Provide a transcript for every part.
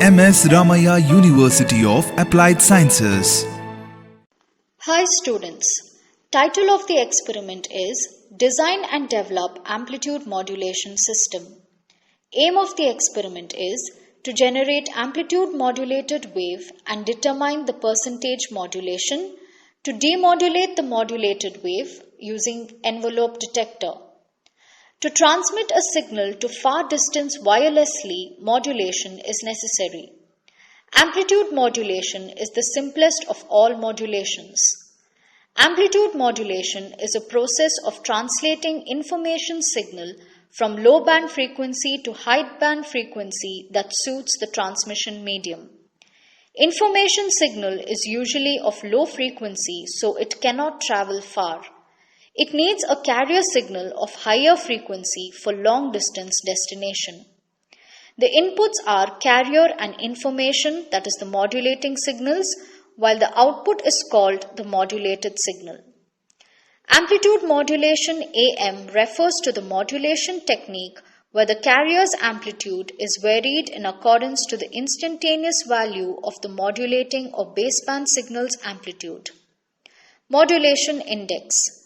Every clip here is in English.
MS Ramaiah University of Applied Sciences. Hi students, title of the experiment is Design and Develop Amplitude Modulation System. Aim of the experiment is to generate amplitude modulated wave and determine the percentage modulation to demodulate the modulated wave using envelope detector. To transmit a signal to far distance wirelessly, modulation is necessary. Amplitude modulation is the simplest of all modulations. Amplitude modulation is a process of translating information signal from low band frequency to high band frequency that suits the transmission medium. Information signal is usually of low frequency, so it cannot travel far. It needs a carrier signal of higher frequency for long distance destination. The inputs are carrier and information, that is the modulating signals, while the output is called the modulated signal. Amplitude modulation AM refers to the modulation technique where the carrier's amplitude is varied in accordance to the instantaneous value of the modulating or baseband signal's amplitude. Modulation index.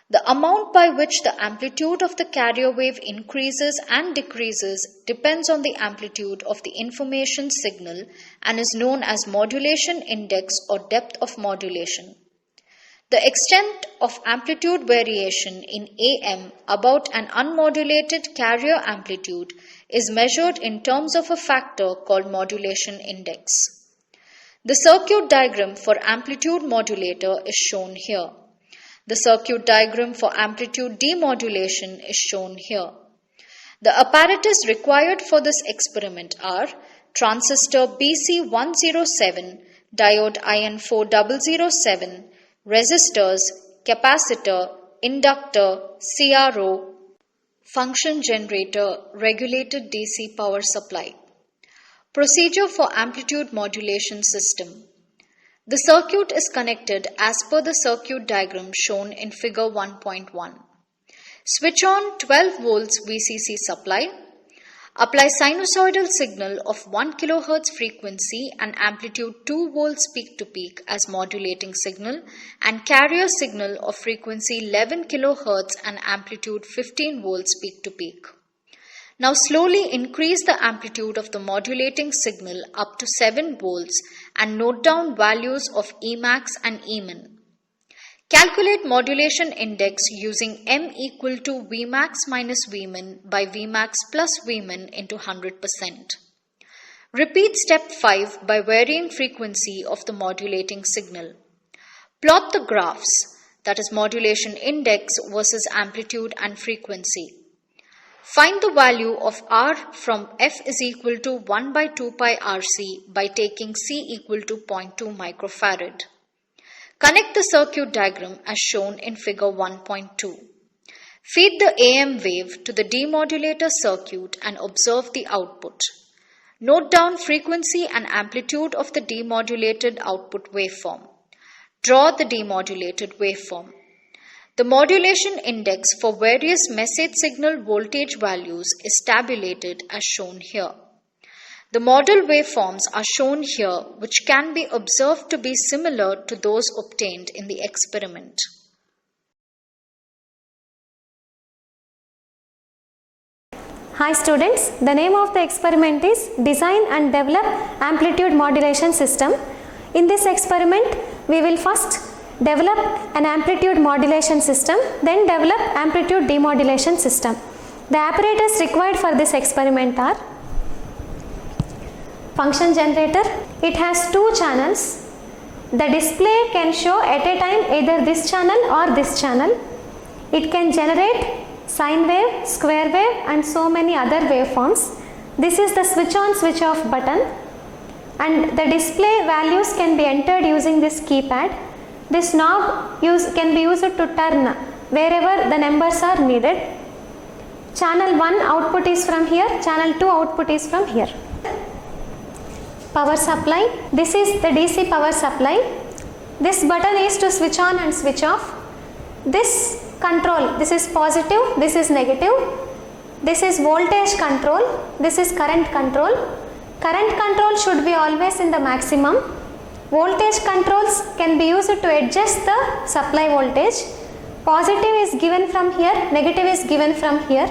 The amount by which the amplitude of the carrier wave increases and decreases depends on the amplitude of the information signal and is known as modulation index or depth of modulation. The extent of amplitude variation in AM about an unmodulated carrier amplitude is measured in terms of a factor called modulation index. The circuit diagram for amplitude modulator is shown here. The circuit diagram for amplitude demodulation is shown here. The apparatus required for this experiment are transistor BC107, diode IN4007, resistors, capacitor, inductor, CRO, function generator, regulated DC power supply. Procedure for amplitude modulation system. The circuit is connected as per the circuit diagram shown in figure 1.1. Switch on 12 volts VCC supply. Apply sinusoidal signal of 1 kHz frequency and amplitude 2 volts peak to peak as modulating signal and carrier signal of frequency 11 kHz and amplitude 15 volts peak to peak. Now slowly increase the amplitude of the modulating signal up to 7 volts and note down values of Emax and Emin. Calculate modulation index using M equal to Vmax minus Vmin by Vmax plus Vmin into 100%. Repeat step 5 by varying frequency of the modulating signal. Plot the graphs, that is modulation index versus amplitude and frequency. Find the value of R from F is equal to 1 by 2 pi RC by taking C equal to 0.2 microfarad. Connect the circuit diagram as shown in figure 1.2. Feed the AM wave to the demodulator circuit and observe the output. Note down frequency and amplitude of the demodulated output waveform. Draw the demodulated waveform. The modulation index for various message signal voltage values is tabulated as shown here. The model waveforms are shown here, which can be observed to be similar to those obtained in the experiment. Hi students, the name of the experiment is Design and Develop Amplitude Modulation System. In this experiment, we will first develop an amplitude modulation system, then develop amplitude demodulation system. The apparatus required for this experiment are function generator. It has two channels. The display can show at a time either this channel or this channel. It can generate sine wave, square wave and so many other waveforms. This is the switch on switch off button and the display values can be entered using this keypad. This knob can be used to turn wherever the numbers are needed. Channel 1 output is from here, channel 2 output is from here. Power supply. This is the DC power supply. This button is to switch on and switch off. This control, this is positive, this is negative. This is voltage control, this is current control. Current control should be always in the maximum. Voltage controls can be used to adjust the supply voltage. Positive is given from here, negative is given from here.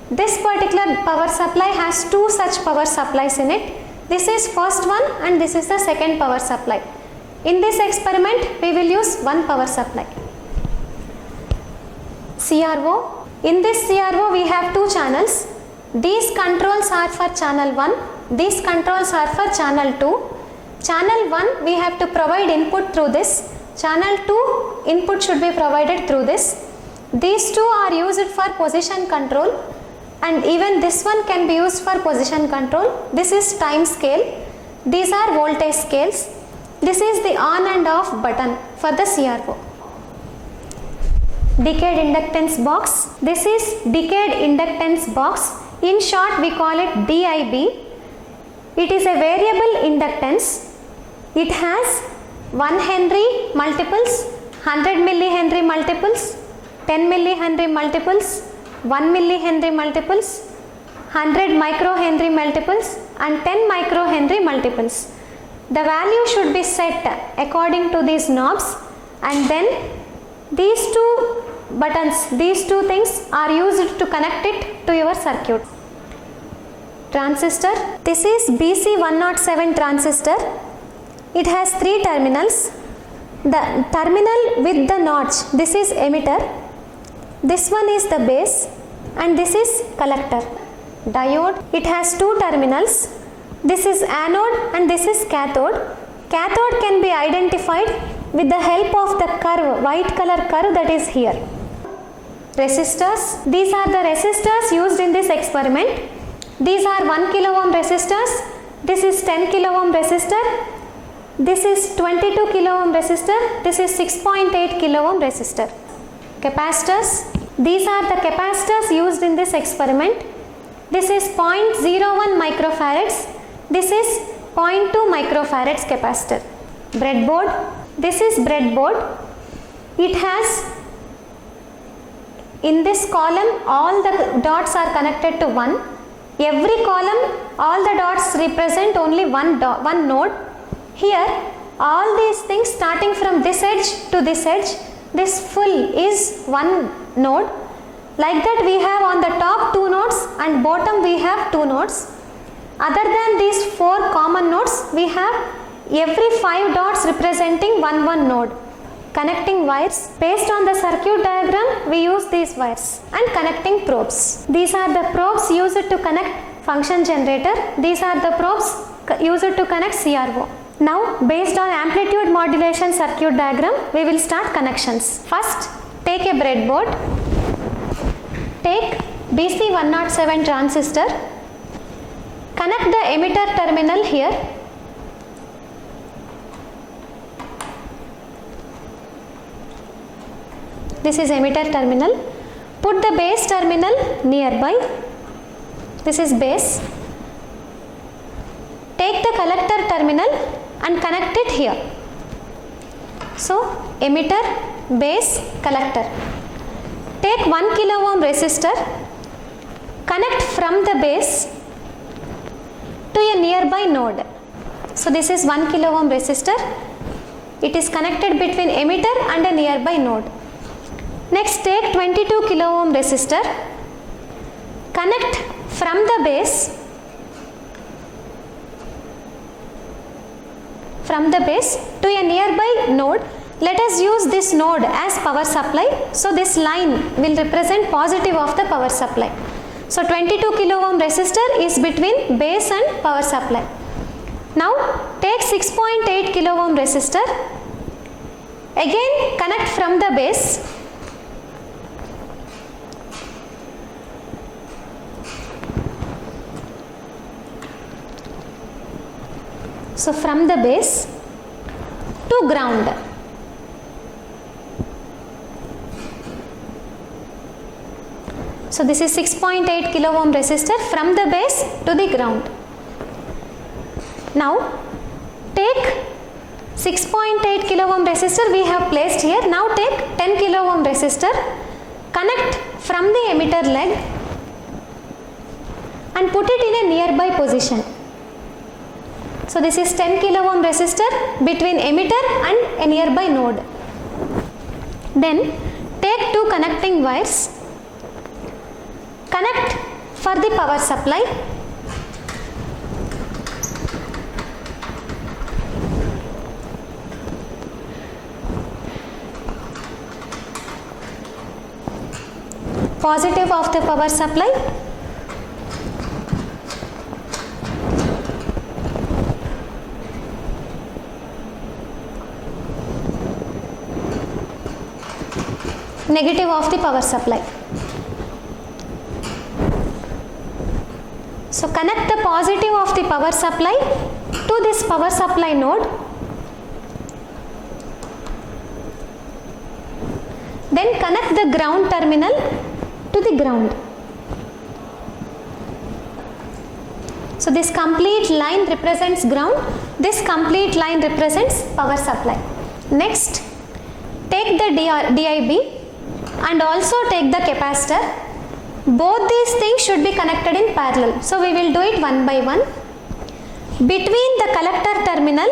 This particular power supply has two such power supplies in it. This is first one and this is the second power supply. In this experiment, we will use one power supply. CRO. In this CRO, we have two channels. These controls are for channel 1. These controls are for channel 2. Channel 1, we have to provide input through this. Channel 2, input should be provided through this. These two are used for position control, and even this one can be used for position control. This is time scale. These are voltage scales. This is the on and off button for the CRO. Decayed inductance box. This is decayed inductance box. In short, we call it DIB. It is a variable inductance. It has 1 Henry multiples, 100 millihenry multiples, 10 millihenry multiples, 1 millihenry multiples, 100 microhenry multiples and 10 microhenry multiples. The value should be set according to these knobs, and then these two buttons, these two things are used to connect it to your circuit. Transistor. This is BC107 transistor. It has 3 terminals. The terminal with the notch, this is emitter, this one is the base, and this is collector. Diode. It has 2 terminals. This is anode and this is cathode. Cathode can be identified with the help of the curve, white color curve that is here. Resistors. These are the resistors used in this experiment. These are 1 kilo ohm resistors. This is 10 kilo ohm resistor. This is 22 kilo ohm resistor. This is 6.8 kilo ohm resistor. Capacitors. These are the capacitors used in this experiment. This is 0.01 microfarads. This is 0.2 microfarads capacitor. Breadboard. This is breadboard. It has, in this column, all the dots are connected to 1. Every column, all the dots represent only one node. Here, all these things starting from this edge to this edge, this full is one node. Like that, we have on the top 2 nodes and bottom we have 2 nodes. Other than these 4 common nodes, we have every 5 dots representing one node. Connecting wires. Based on the circuit diagram, we use these wires. And connecting probes. These are the probes used to connect function generator. These are the probes used to connect CRO. Now, based on amplitude modulation circuit diagram, we will start connections. First, take a breadboard. Take BC107 transistor. Connect the emitter terminal here. This is emitter terminal. Put the base terminal nearby. This is base. Take the collector terminal and connect it here. So, emitter, base, collector. Take 1 kilo ohm resistor. Connect from the base to a nearby node. So, this is 1 kilo ohm resistor. It is connected between emitter and a nearby node. Next, take 22 kilo ohm resistor. Connect from the base to a nearby node. Let us use this node as power supply. So, this line will represent positive of the power supply. So, 22 kilo ohm resistor is between base and power supply. Now, take 6.8 kilo ohm resistor. Again, connect from the base. So, from the base to ground. So, this is 6.8 kilo ohm resistor from the base to the ground. Now, take 6.8 kilo ohm resistor we have placed here. Now, take 10 kilo ohm resistor, connect from the emitter leg and put it in a nearby position. So this is 10 kilo ohm resistor between emitter and a nearby node. Then take two connecting wires, connect for the power supply. Positive of the power supply, negative of the power supply. So connect the positive of the power supply to this power supply node. Then connect the ground terminal to the ground. So this complete line represents ground, this complete line represents power supply. Next, take the DIB and also take the capacitor. Both these things should be connected in parallel. So we will do it one by one. Between the collector terminal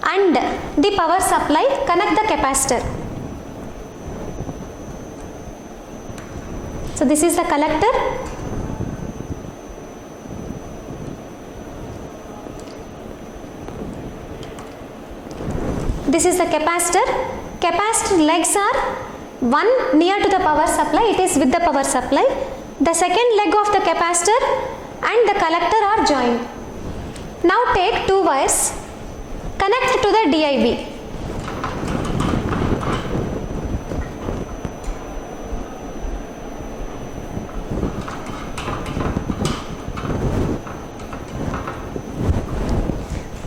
and the power supply, connect the capacitor. So this is the collector. This is the capacitor. Capacitor legs are one near to the power supply, it is with the power supply. The second leg of the capacitor and the collector are joined. Now take two wires, connect to the DIB.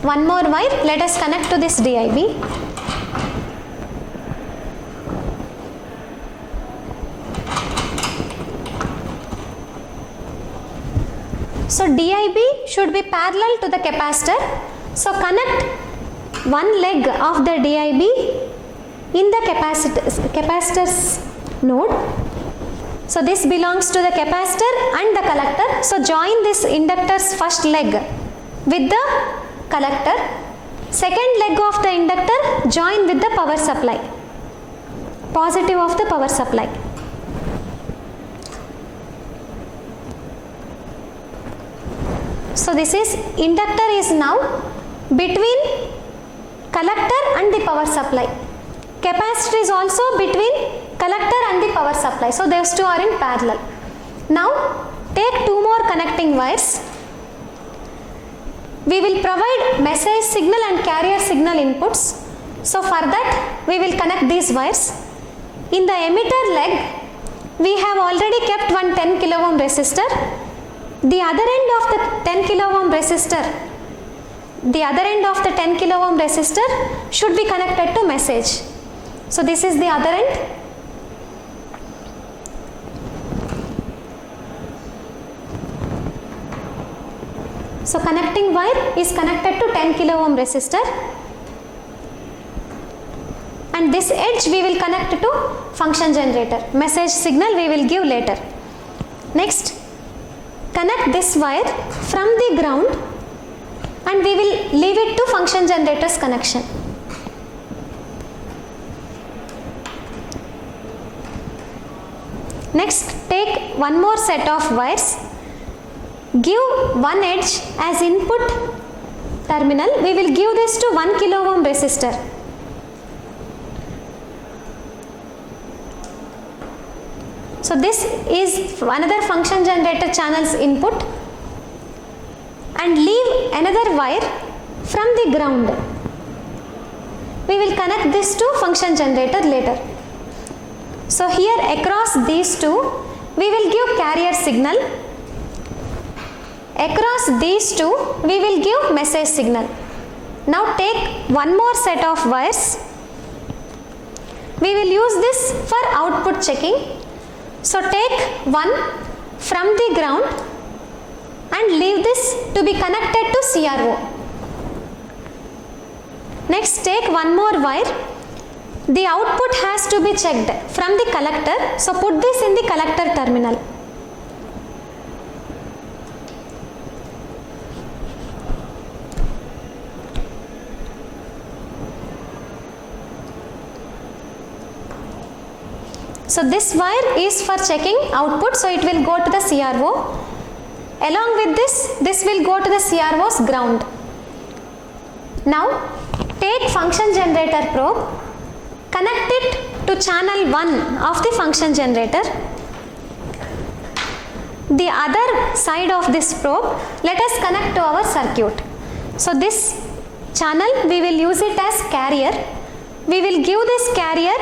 One more wire, let us connect to this DIB. So DIB should be parallel to the capacitor. So connect one leg of the DIB in the capacitor's node. So this belongs to the capacitor and the collector. So join this inductor's first leg with the collector. Second leg of the inductor join with the power supply. Positive of the power supply. So this is inductor is now between collector and the power supply. Capacitor is also between collector and the power supply. So those two are in parallel. Now take two more connecting wires. We will provide message signal and carrier signal inputs. So for that we will connect these wires. In the emitter leg we have already kept one 10 kilo ohm resistor. The other end of the 10 kilo ohm resistor, should be connected to message. So this is the other end. So connecting wire is connected to 10 kilo ohm resistor, and this edge we will connect to function generator. Message signal we will give later. Next, connect this wire from the ground and we will leave it to function generator's connection. Next, take one more set of wires, give one edge as input terminal. We will give this to 1 kilo ohm resistor. So this is another function generator channel's input, and leave another wire from the ground. We will connect this to function generator later. So here across these two we will give carrier signal. Across these two we will give message signal. Now take one more set of wires. We will use this for output checking. So take one from the ground and leave this to be connected to CRO. Next, take one more wire. The output has to be checked from the collector. So put this in the collector terminal. So this wire is for checking output, so it will go to the CRO. Along with this will go to the CRO's ground. Now take function generator probe, connect it to channel 1 of the function generator. The other side of this probe, let us connect to our circuit. So this channel we will use it as carrier. We will give this carrier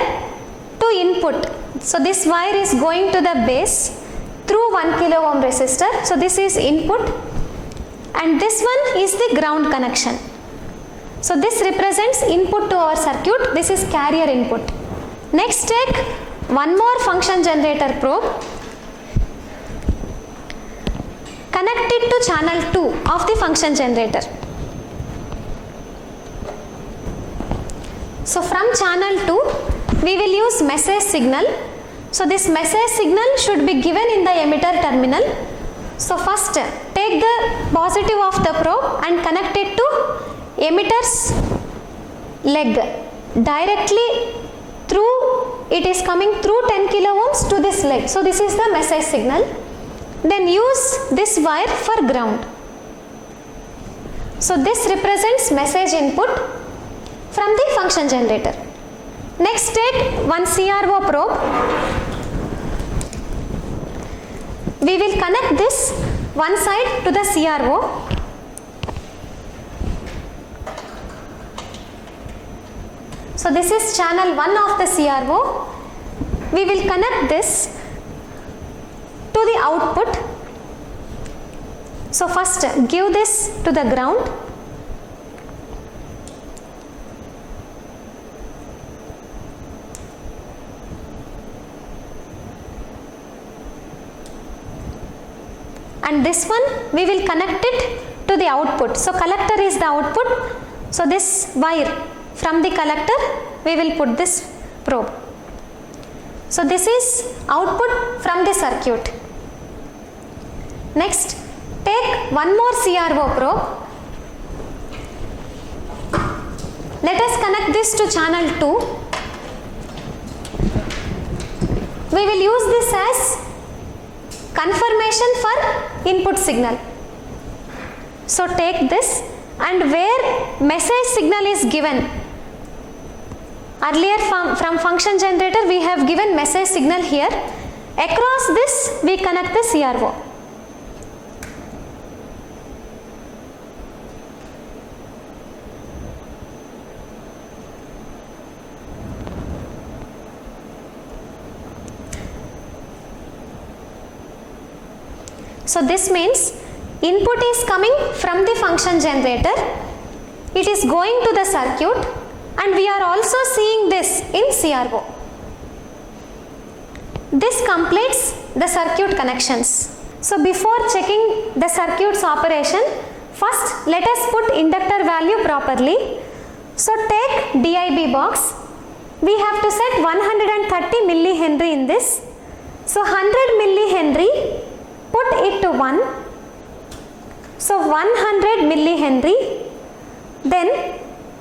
to input. So this wire is going to the base through 1 kilo ohm resistor. So this is input and this one is the ground connection. So this represents input to our circuit. This is carrier input. Next take one more function generator probe, connect it to channel 2 of the function generator. So from channel 2 we will use message signal. So this message signal should be given in the emitter terminal. So first take the positive of the probe and connect it to emitter's leg directly through, it is coming through 10 kilo ohms to this leg. So this is the message signal. Then use this wire for ground. So this represents message input from the function generator. Next take one CRO probe. We will connect this one side to the CRO. So this is channel 1 of the CRO. We will connect this to the output. So first give this to the ground. And this one we will connect it to the output. So collector is the output. So this wire from the collector we will put this probe. So this is output from the circuit. Next take one more CRO probe. Let us connect this to channel 2. We will use this as confirmation for input signal. So take this, and where message signal is given, earlier from function generator we have given message signal here. Across this we connect the CRO. So this means input is coming from the function generator, it is going to the circuit, and we are also seeing this in CRO. This completes the circuit connections. So before checking the circuit's operation, first let us put inductor value properly. So take DIB box. We have to set 130 millihenry in this. So 100 millihenry, put it to 1. So 100 millihenry, then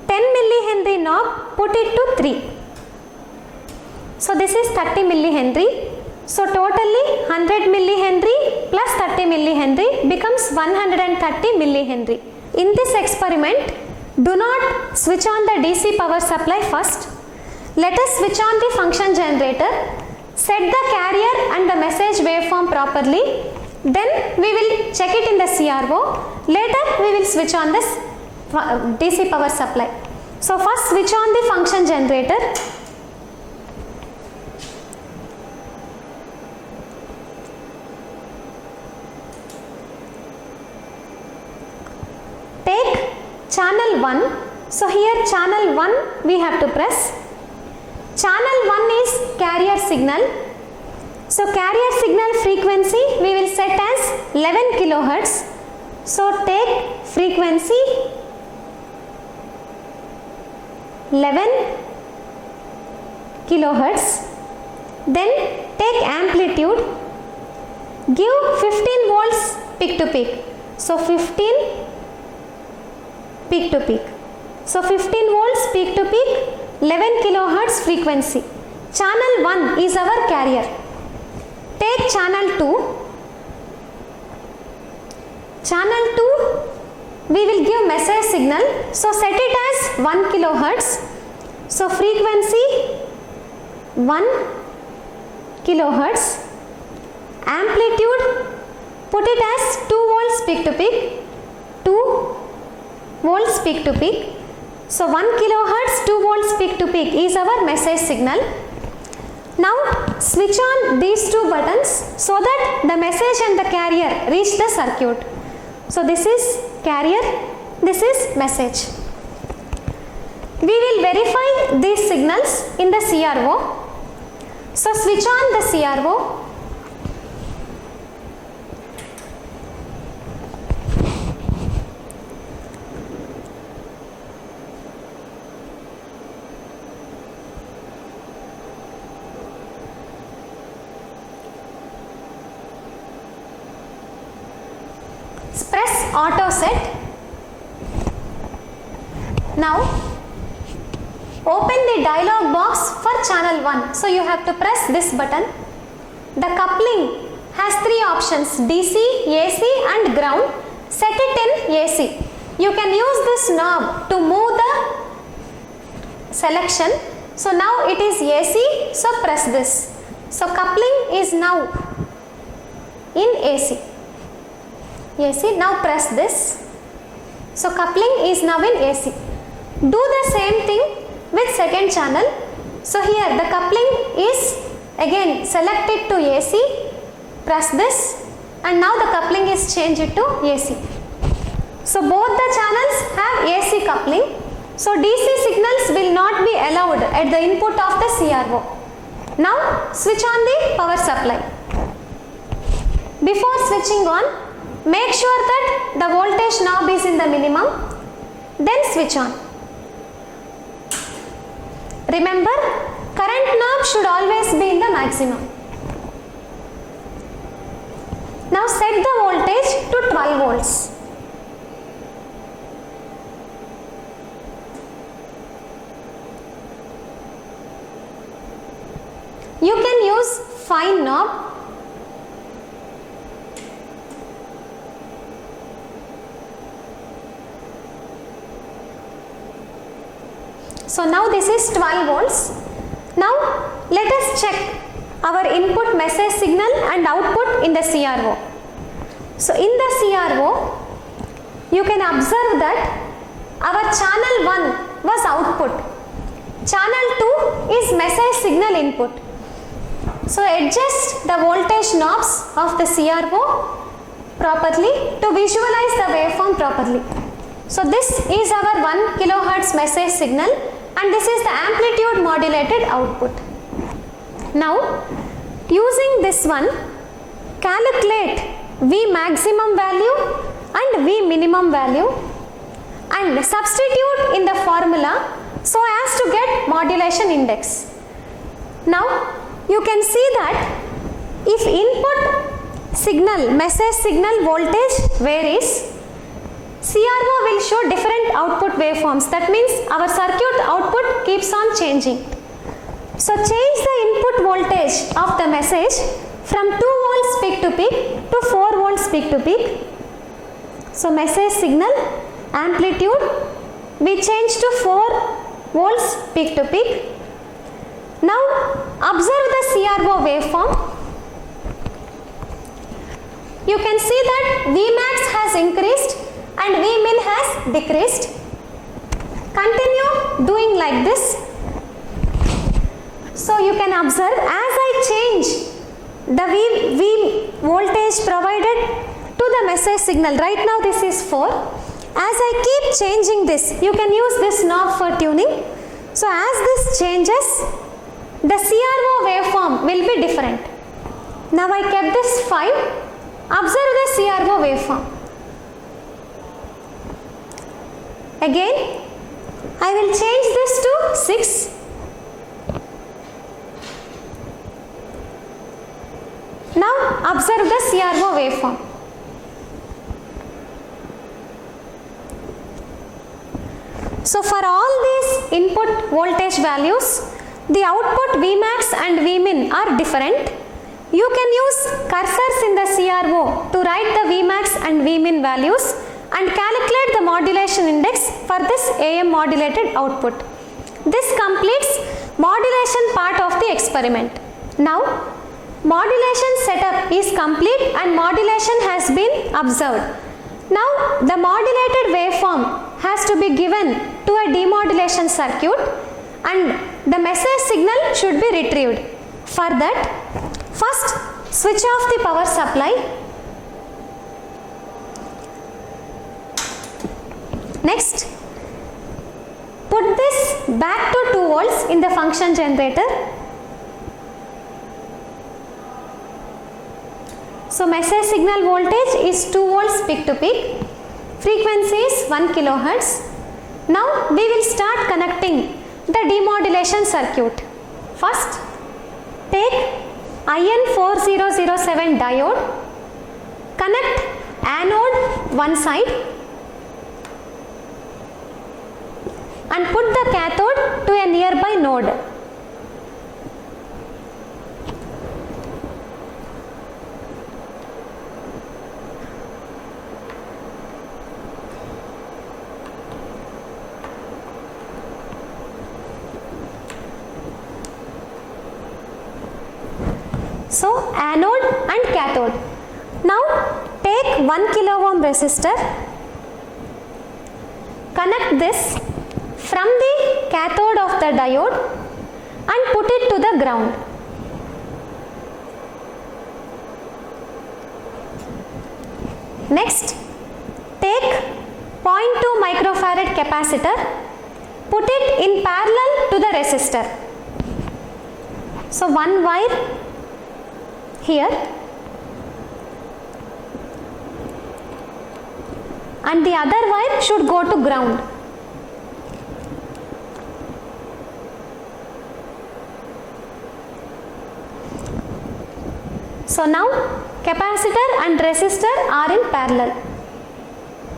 10 millihenry knob, put it to 3. So this is 30 millihenry. So totally 100 millihenry plus 30 millihenry becomes 130 millihenry. In this experiment, do not switch on the DC power supply first. Let us switch on the function generator, set the carrier and the message waveform properly. Then we will check it in the CRO. Later we will switch on this DC power supply. So first switch on the function generator. Take channel 1. So here channel 1 we have to press. Channel 1 is carrier signal. So carrier signal frequency we will set as 11 kilohertz. So take frequency 11 kilohertz. Then take amplitude. Give 15 volts peak to peak. So 15 peak to peak. So 15 volts peak to peak, 11 kilohertz frequency. Channel 1 is our carrier. Take channel 2. Channel 2, we will give message signal. So set it as 1 kilohertz. So frequency 1 kilohertz. Amplitude, put it as 2 volts peak to peak. 2 volts peak to peak. So 1 kilohertz, 2 volts peak to peak is our message signal. Now switch on these two buttons so that the message and the carrier reach the circuit. So this is carrier, this is message. We will verify these signals in the CRO. So switch on the CRO. Press auto set. Now open the dialog box for channel 1. So you have to press this button. The coupling has 3 options: DC, AC and ground. Set it in AC. You can use this knob to move the selection. So now it is AC, so press this. So coupling is now in AC. AC, now press this. So coupling is now in AC. Do the same thing with second channel. So here the coupling is again selected to AC. Press this and now the coupling is changed to AC. So both the channels have AC coupling. So DC signals will not be allowed at the input of the CRO. Now switch on the power supply. Before switching on, make sure that the voltage knob is in the minimum, then switch on. Remember, current knob should always be in the maximum. Now set the voltage to 12 volts. You can use fine knob. So now this is 12 volts. Now let us check our input message signal and output in the CRO. So in the CRO, you can observe that our channel 1 was output. Channel 2 is message signal input. So adjust the voltage knobs of the CRO properly to visualize the waveform properly. So this is our 1 kilohertz message signal and this is the amplitude modulated output. Now using this one, calculate V maximum value and V minimum value and substitute in the formula so as to get modulation index. Now you can see that if input signal, message signal voltage varies, CRO will show different output waveforms. That means our circuit output keeps on changing. So change the input voltage of the message from 2 volts peak to peak to 4 volts peak to peak. So message signal amplitude we change to 4 volts peak to peak. Now observe the CRO waveform. You can see that Vmax has increased and Vmin has decreased. Continue doing like this. So you can observe as I change the V voltage provided to the message signal. Right now this is 4. As I keep changing this, you can use this knob for tuning. So as this changes, the CRO waveform will be different. Now I kept this 5. Observe the CRO waveform. Again, I will change this to 6. Now observe the CRO waveform. So for all these input voltage values, the output Vmax and Vmin are different, you can use cursors in the CRO to write the Vmax and Vmin values and calculate the modulation index for this AM modulated output. This completes modulation part of the experiment. Now, modulation setup is complete and modulation has been observed. Now, the modulated waveform has to be given to a demodulation circuit and the message signal should be retrieved. For that, first switch off the power supply. Next, put this back to 2 volts in the function generator. So message signal voltage is 2 volts peak to peak. Frequency is 1 kilohertz. Now we will start connecting the demodulation circuit. First, take IN4007 diode, connect anode one side and put the cathode to a nearby node. So anode and cathode. Now take 1 kilo ohm resistor, connect this from the cathode of the diode and put it to the ground. Next, take 0.2 microfarad capacitor, put it in parallel to the resistor. So one wire here and the other wire should go to ground. So now capacitor and resistor are in parallel.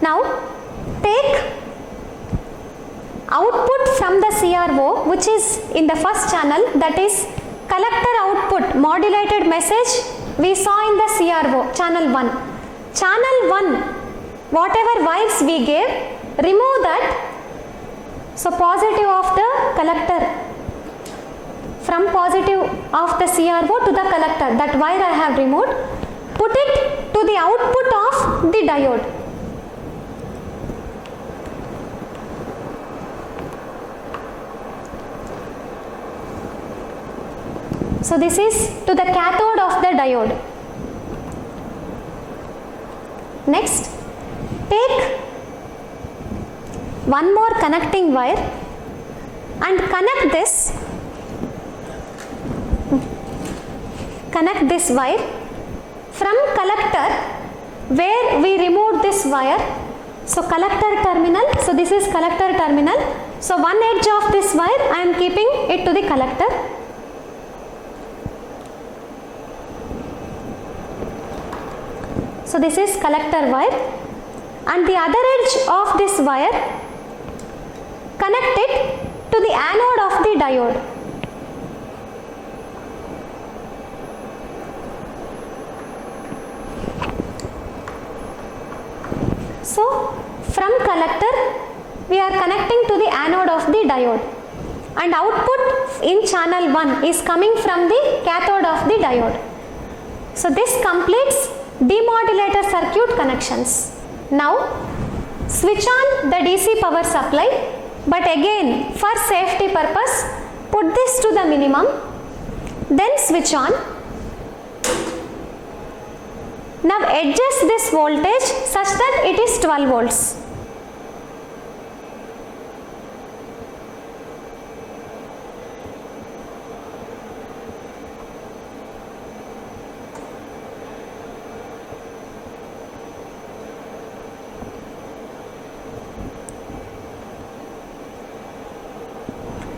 Now take output from the CRO which is in the first channel, that is collector output modulated message we saw in the CRO channel 1. Channel 1, whatever wires we gave, remove that. So positive of the collector, from positive of the CRO to the collector, that wire I have removed, put it to the output of the diode. So this is to the cathode of the diode. Next, take one more connecting wire and connect this wire from collector where we removed this wire. So collector terminal, so this is collector terminal. So one edge of this wire I am keeping it to the collector. So this is collector wire and the other edge of this wire connect it to the anode of the diode. So from collector we are connecting to the anode of the diode and output in channel 1 is coming from the cathode of the diode. So this completes demodulator circuit connections. Now switch on the DC power supply, but again for safety purpose put this to the minimum, then switch on. Now adjust this voltage such that it is 12 volts.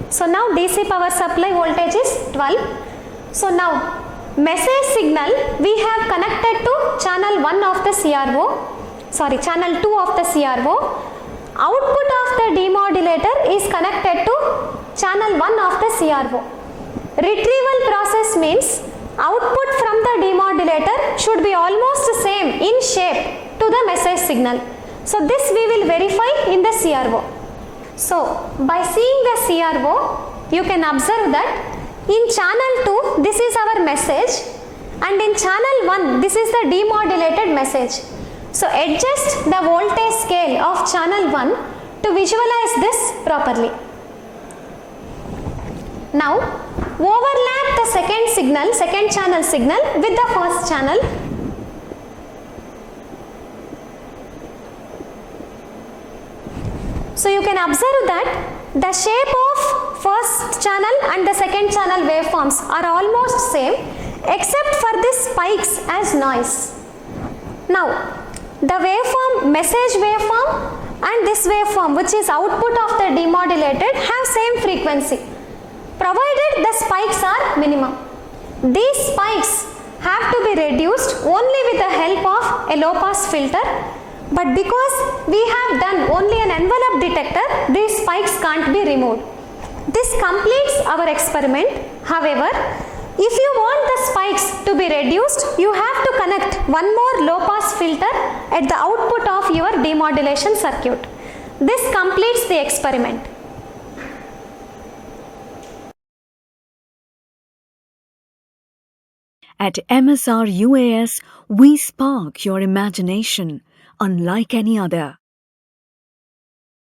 So now DC power supply voltage is 12. So now message signal we have connected to channel 1 of the channel 2 of the CRO. Output of the demodulator is connected to channel 1 of the CRO. Retrieval process means output from the demodulator should be almost same in shape to the message signal. So this we will verify in the CRO. So by seeing the CRO, you can observe that in channel 2 this is our message, and in channel 1 this is the demodulated message. So adjust the voltage scale of channel 1 to visualize this properly. Now overlap the second channel signal with the first channel. So you can observe that the shape of first channel and the second channel waveforms are almost same except for this spikes as noise. Now the waveform, message waveform and this waveform, which is output of the demodulated, have same frequency provided the spikes are minimum. These spikes have to be reduced only with the help of a low pass filter, but because we have done only an envelope detector, these spikes can't be removed. This completes our experiment. However, if you want the spikes to be reduced, you have to connect one more low pass filter at the output of your demodulation circuit. This completes the experiment. At MSR UAS, we spark your imagination unlike any other.